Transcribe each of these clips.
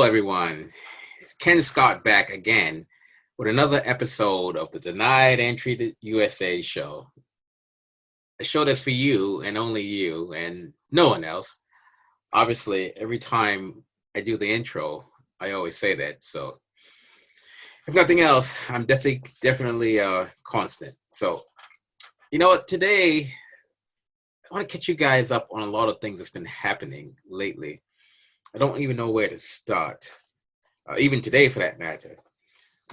Hello, everyone. It's Ken Scott back again with another episode of the Denied Entry to USA show. A show that's for you and only you and no one else. Obviously, every time I do the intro, I always say that. So, if nothing else, I'm definitely constant. So, you know what? Today, I want to catch you guys up on a lot of things that's been happening lately. I don't even know where to start. Even today for that matter.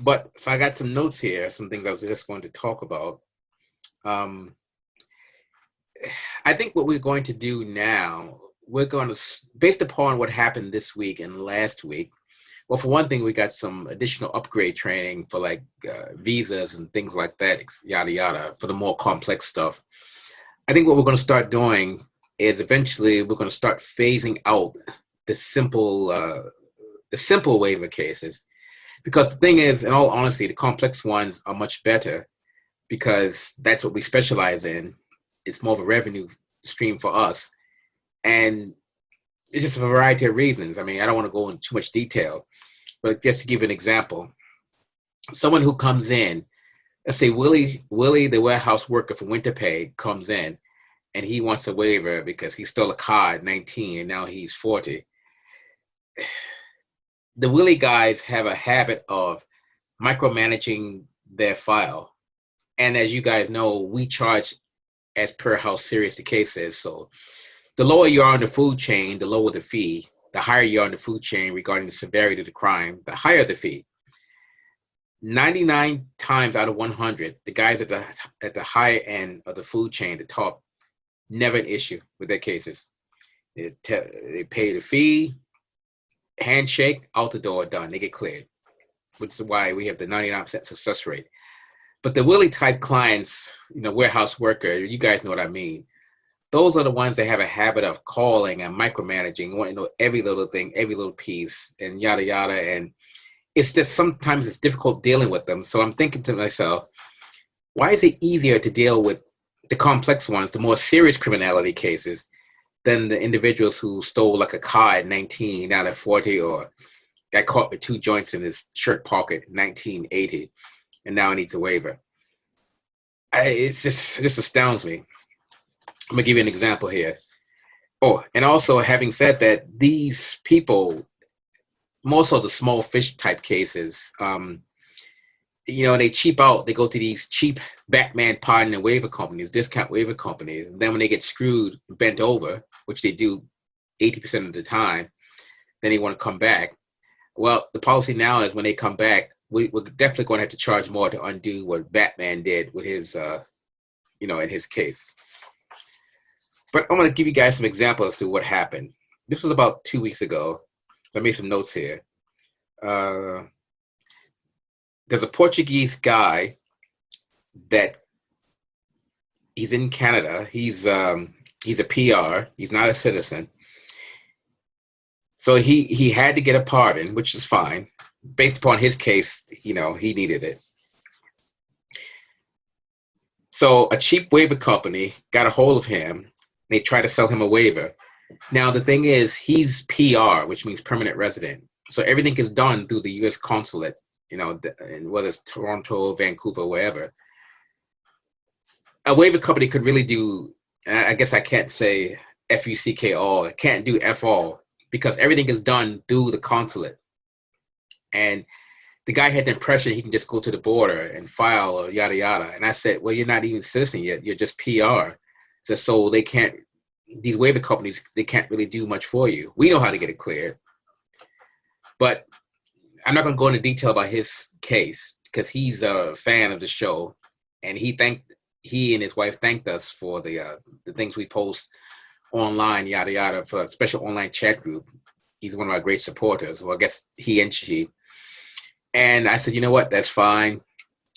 But so I got some notes here, some things I was just going to talk about. I think what we're going to do now, we're going to, based upon what happened this week and last week, well, for one thing, we got some additional upgrade training for like visas and things like that, yada, yada, for the more complex stuff. I think what we're going to start doing is eventually we're going to start phasing out the simple waiver cases, because the thing is, in all honesty, the complex ones are much better because that's what we specialize in. It's more of a revenue stream for us, and it's just a variety of reasons. I mean, I don't want to go into too much detail, but just to give you an example, someone who comes in, let's say Willie, the warehouse worker for winter pay, comes in and he wants a waiver because he stole a car at 19 and now he's 40. The Willie guys have a habit of micromanaging their file. And as you guys know, we charge as per how serious the case is. So the lower you are on the food chain, the lower the fee. The higher you are on the food chain regarding the severity of the crime, the higher the fee. 99 times out of 100, the guys at the high end of the food chain, the top, never an issue with their cases. They pay the fee, handshake, out the door, done. They get cleared, which is why we have the 99% success rate. But the Willie type clients, warehouse worker, you guys know what I mean. Those are the ones that have a habit of calling and micromanaging, wanting to know every little thing, every little piece, and yada, yada. And it's just sometimes it's difficult dealing with them. So I'm thinking to myself, why is it easier to deal with the complex ones, the more serious criminality cases, than the individuals who stole like a car at 19, now at 40, or got caught with 2 joints in his shirt pocket in 1980, and now needs a waiver? It just astounds me. I'm gonna give you an example here. Oh, and also having said that, these people, most of the small fish type cases, they cheap out. They go to these cheap Batman pardon and waiver companies, discount waiver companies. And then when they get screwed, bent over, which they do 80% of the time, then they want to come back. Well, the policy now is when they come back, we're definitely going to have to charge more to undo what Batman did with his, in his case. But I'm going to give you guys some examples as to what happened. This was about 2 weeks ago. I made some notes here. There's a Portuguese guy that he's in Canada. He's a PR. He's not a citizen. So he had to get a pardon, which is fine. Based upon his case, he needed it. So a cheap waiver company got a hold of him. They tried to sell him a waiver. Now, the thing is, he's PR, which means permanent resident. So everything is done through the U.S. consulate, and whether it's Toronto, Vancouver, wherever. A waiver company could really do, I guess I can't say F-U-C-K all. It can't do F all because everything is done through the consulate. And the guy had the impression he can just go to the border and file or yada, yada. And I said, well, you're not even a citizen yet. You're just PR. So they can't, these waiver companies, they can't really do much for you. We know how to get it cleared. But I'm not going to go into detail about his case because he's a fan of the show. And he and his wife thanked us for the things we post online, yada, yada, for a special online chat group. He's one of our great supporters. Well, I guess he and she. And I said, you know what? That's fine.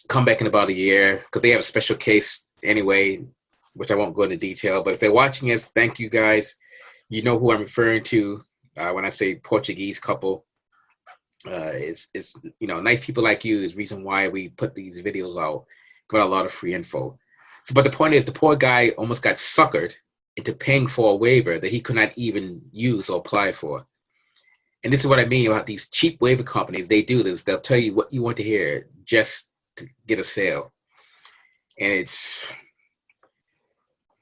Come back in about a year because they have a special case anyway, which I won't go into detail. But if they're watching us, thank you guys. You know who I'm referring to when I say Portuguese couple. It's nice people like you is reason why we put these videos out. Got a lot of free info. So, but the point is, the poor guy almost got suckered into paying for a waiver that he could not even use or apply for. And this is what I mean about these cheap waiver companies. They do this. They'll tell you what you want to hear just to get a sale. And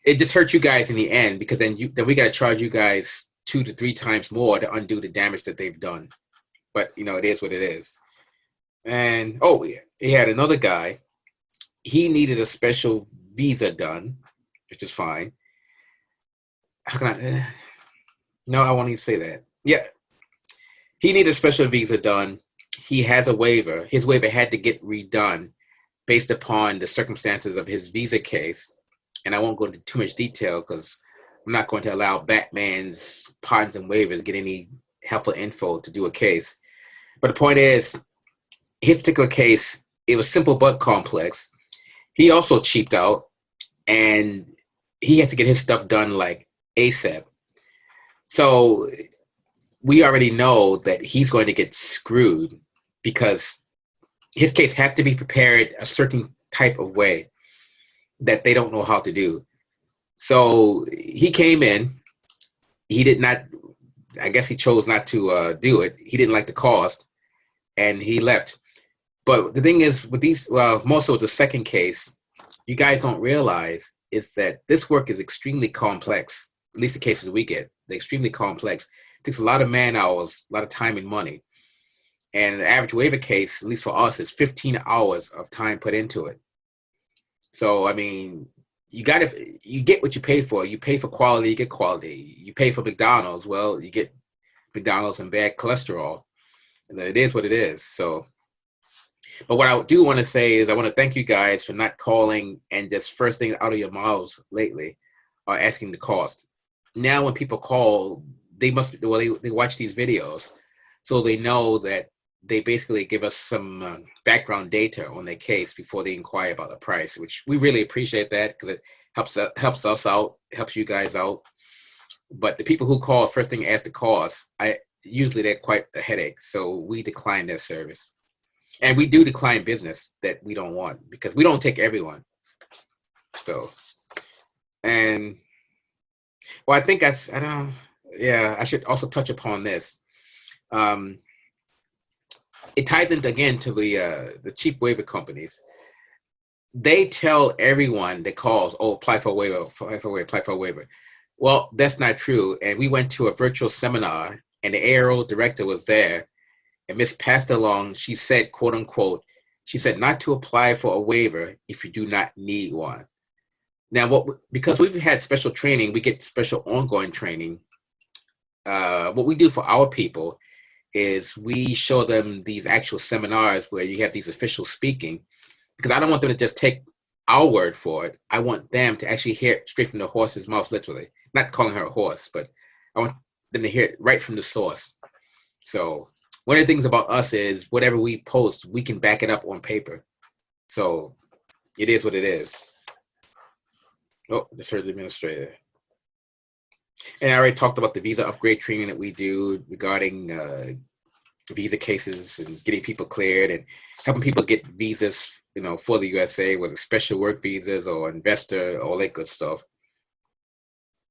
it just hurts you guys in the end, because then we got to charge you guys 2 to 3 times more to undo the damage that they've done. But it is what it is. And he had another guy. He needed a special visa done, which is fine. How can I? No, I won't even say that. Yeah, he needed a special visa done. He has a waiver. His waiver had to get redone based upon the circumstances of his visa case. And I won't go into too much detail because I'm not going to allow Batman's pardons and waivers get any helpful info to do a case. But the point is, his particular case, it was simple but complex. He also cheaped out, and he has to get his stuff done like ASAP. So we already know that he's going to get screwed because his case has to be prepared a certain type of way that they don't know how to do. So he came in. He did not, I guess he chose not to do it. He didn't like the cost, and he left. But the thing is, with these, more so the second case, you guys don't realize is that this work is extremely complex. At least the cases we get, they're extremely complex. It takes a lot of man hours, a lot of time and money. And the average waiver case, at least for us, is 15 hours of time put into it. So, I mean, you get what you pay for. You pay for quality, you get quality. You pay for McDonald's, well, you get McDonald's and bad cholesterol. And it is what it is. So, but what I do want to say is I want to thank you guys for not calling and just first thing out of your mouths lately are asking the cost. Now when people call, they watch these videos, so they know that they basically give us some background data on their case before they inquire about the price, which we really appreciate that because it helps us out, helps you guys out. But the people who call first thing ask the cost, usually they're quite a headache, so we decline their service. And we do decline business that we don't want because we don't take everyone. So, and well, I think I should also touch upon this. It ties into again to the cheap waiver companies. They tell everyone that calls, apply for a waiver, apply for a waiver. Well, that's not true. And we went to a virtual seminar, and the ARO director was there. And Miss passed along, she said, quote unquote, she said not to apply for a waiver if you do not need one. Now, because we've had special training, we get special ongoing training. What we do for our people is we show them these actual seminars where you have these officials speaking, because I don't want them to just take our word for it. I want them to actually hear it straight from the horse's mouth, literally. Not calling her a horse, but I want them to hear it right from the source. So one of the things about us is whatever we post, we can back it up on paper. So it is what it is. Oh, the third administrator. And I already talked about the visa upgrade training that we do regarding visa cases and getting people cleared and helping people get visas, for the USA, whether special work visas or investor, all that good stuff.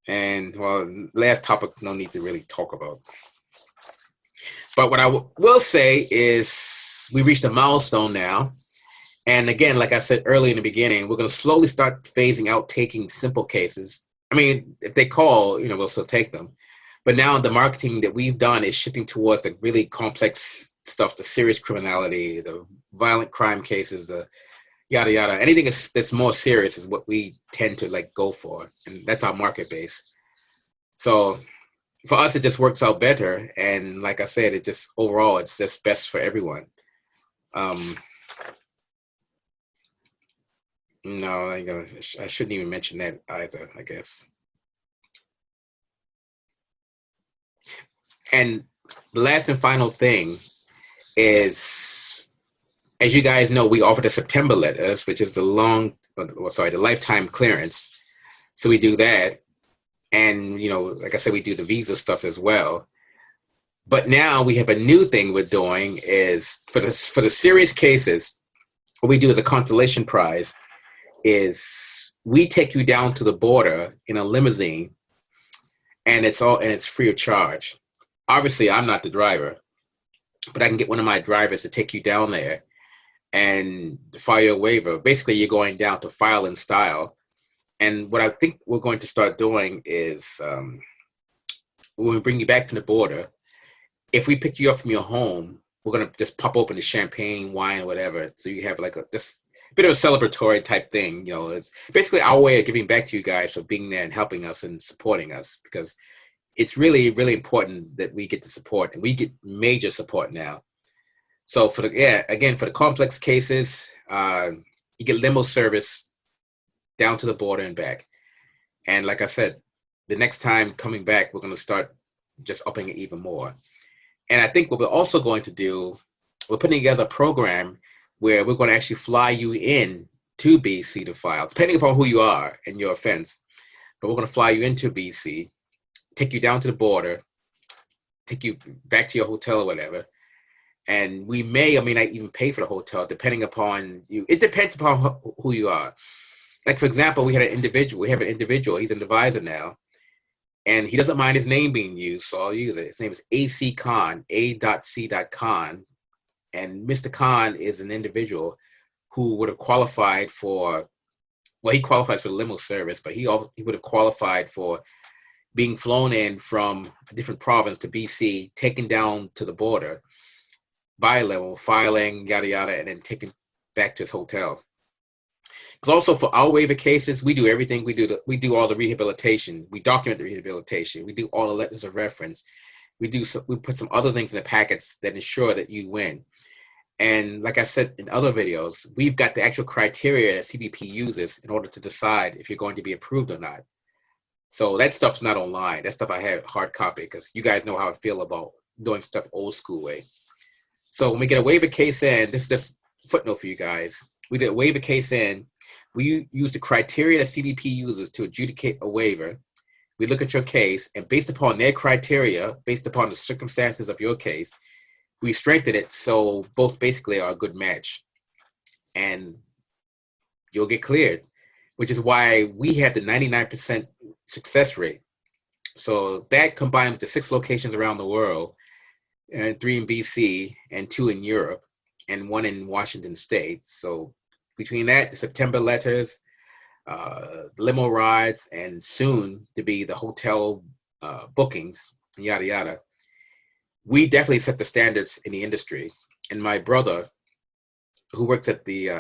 And well, last topic, no need to really talk about. But what I will say is we reached a milestone now. And again, like I said earlier in the beginning, we're going to slowly start phasing out taking simple cases. I mean, if they call, we'll still take them. But now the marketing that we've done is shifting towards the really complex stuff, the serious criminality, the violent crime cases, the yada, yada. Anything that's more serious is what we tend to go for. And that's our market base. So for us, it just works out better. And like I said, overall, it's just best for everyone. No, I shouldn't even mention that either, I guess. And the last and final thing is, as you guys know, we offer the September letters, which is the lifetime clearance. So we do that. And, like I said, we do the visa stuff as well. But now we have a new thing we're doing is for the serious cases, what we do as a consolation prize is we take you down to the border in a limousine, and it's free of charge. Obviously, I'm not the driver, but I can get one of my drivers to take you down there and file your waiver. Basically, you're going down to file in style. And what I think we're going to start doing is when we bring you back from the border, if we pick you up from your home, we're going to just pop open the champagne, wine, whatever. So you have like this bit of a celebratory type thing. You know, it's basically our way of giving back to you guys for being there and helping us and supporting us, because it's really, really important that we get the support, and we get major support now. So for again, for the complex cases, you get limo service down to the border and back. And like I said, the next time coming back, we're going to start just upping it even more. And I think what we're also going to do, we're putting together a program where we're going to actually fly you in to BC to file, depending upon who you are and your offense. But we're going to fly you into BC, take you down to the border, take you back to your hotel or whatever. And we may or may not even pay for the hotel, depending upon you. It depends upon who you are. Like, for example, we have an individual, he's an advisor now, and he doesn't mind his name being used, so I'll use it. His name is AC Khan, A.C. Khan. And Mr. Khan is an individual who would have qualified for, well, he qualifies for the limo service, but he would have qualified for being flown in from a different province to BC, taken down to the border by limo, filing, yada, yada, and then taken back to his hotel. Because also for our waiver cases, we do everything. We do all the rehabilitation. We document the rehabilitation. We do all the letters of reference. We put some other things in the packets that ensure that you win. And like I said in other videos, we've got the actual criteria that CBP uses in order to decide if you're going to be approved or not. So that stuff's not online. That stuff I have hard copy, because you guys know how I feel about doing stuff old school way. So when we get a waiver case in, this is just a footnote for you guys. We get a waiver case in. We use the criteria that CBP uses to adjudicate a waiver. We look at your case, and based upon their criteria, based upon the circumstances of your case, we strengthen it so both basically are a good match. And you'll get cleared, which is why we have the 99% success rate. So that combined with the 6 locations around the world, and 3 in BC and 2 in Europe and 1 in Washington State. So between that, the September letters, the limo rides, and soon to be the hotel bookings, yada, yada, we definitely set the standards in the industry. And my brother, who works at the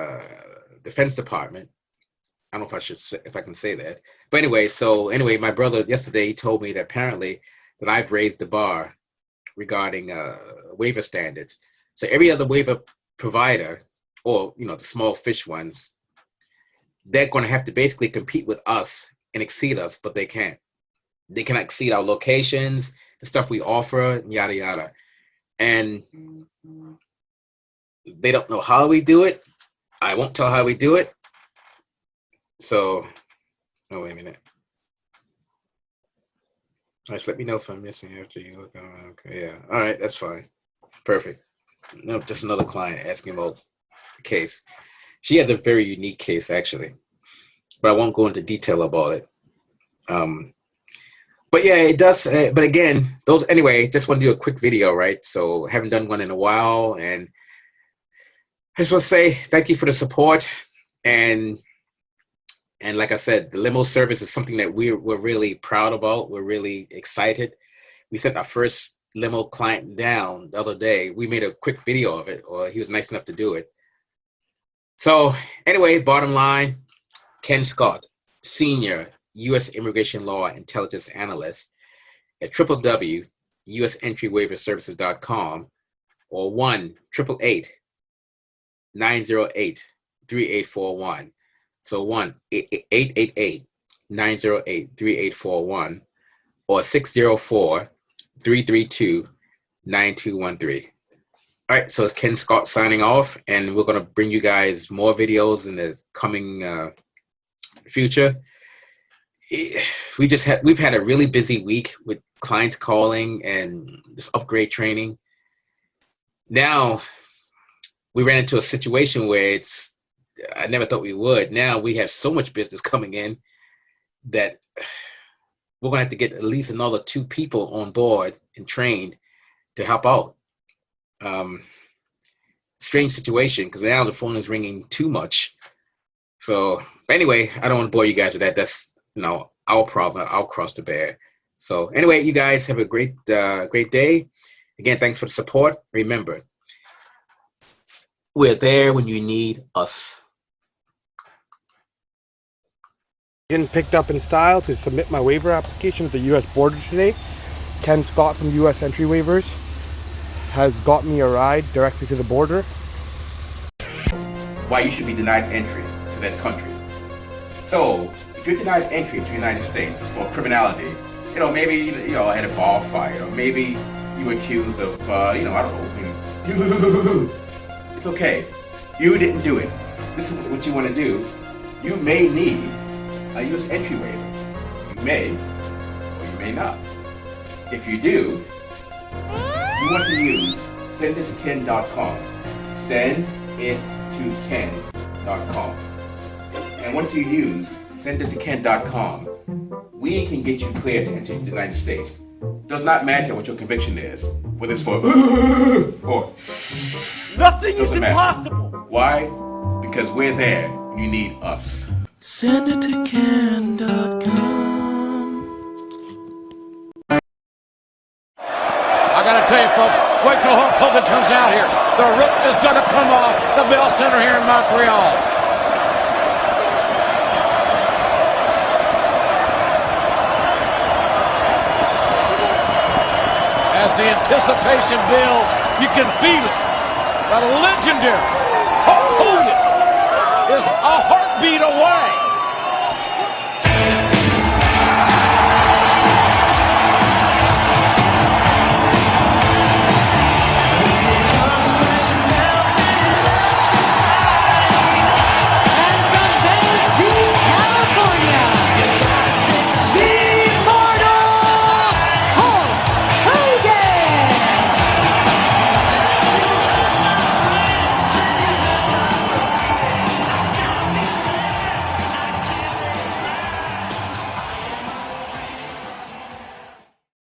Defense Department, I don't know if I can say that. But anyway, my brother yesterday, he told me that apparently that I've raised the bar regarding waiver standards. So every other waiver provider, or the small fish ones, they're going to have to basically compete with us and exceed us, but they can't. They cannot exceed our locations, the stuff we offer, yada yada. And they don't know how we do it. I won't tell how we do it. So, oh, wait a minute. All right, so let me know if I'm missing after you look. Okay, yeah. All right, that's fine. Perfect. No, just another client asking about the case. She has a very unique case, actually, but I won't go into detail about it. But yeah, it does. But again, anyway, just want to do a quick video, right? So haven't done one in a while, and I just want to say thank you for the support. And like I said, the limo service is something that we're really proud about. We're really excited. We sent our first limo client down the other day. We made a quick video of it, or he was nice enough to do it. So anyway, bottom line, Ken Scott, Senior U.S. Immigration Law Intelligence Analyst at www.usentry-waiver-services.com, or 1-888-908-3841. So 1-888-908-3841, or 604-332-9213. All right, so it's Ken Scott signing off, and we're going to bring you guys more videos in the coming future. We've had a really busy week with clients calling and this upgrade training. Now we ran into a situation where I never thought we would. Now we have so much business coming in that we're going to have to get at least another 2 people on board and trained to help out. Strange situation, because now the phone is ringing too much. So anyway, I don't want to bore you guys with that. That's, you know, our problem. I'll cross the bear. So anyway, you guys have a great day. Again, thanks for the support. Remember, we're there when you need us. Picked up in style to submit my waiver application at the U.S. border today. Ken Scott from US Entry Waivers has got me a ride directly to the border. Why you should be denied entry to that country. So, if you're denied entry to the United States for criminality, you know, maybe, you know, had a bar fight, or maybe you were accused of, you know, I don't know, it's okay. You didn't do it. This is what you want to do. You may need a US entry waiver. You may, or you may not. If you do, you want to use sendittoken.com. Send it to Ken.com. And once you use sendittoken.com, we can get you cleared to enter the United States. Does not matter what your conviction is, whether it's for or Nothing is impossible. Why? Because we're there when you need us. Sendittoken.com. I gotta tell you folks, wait till Hulk Hogan comes out here. The roof is gonna come off the Bell Center here in Montreal. As the anticipation builds, you can feel it. The legendary Hulk Hogan is a heartbeat away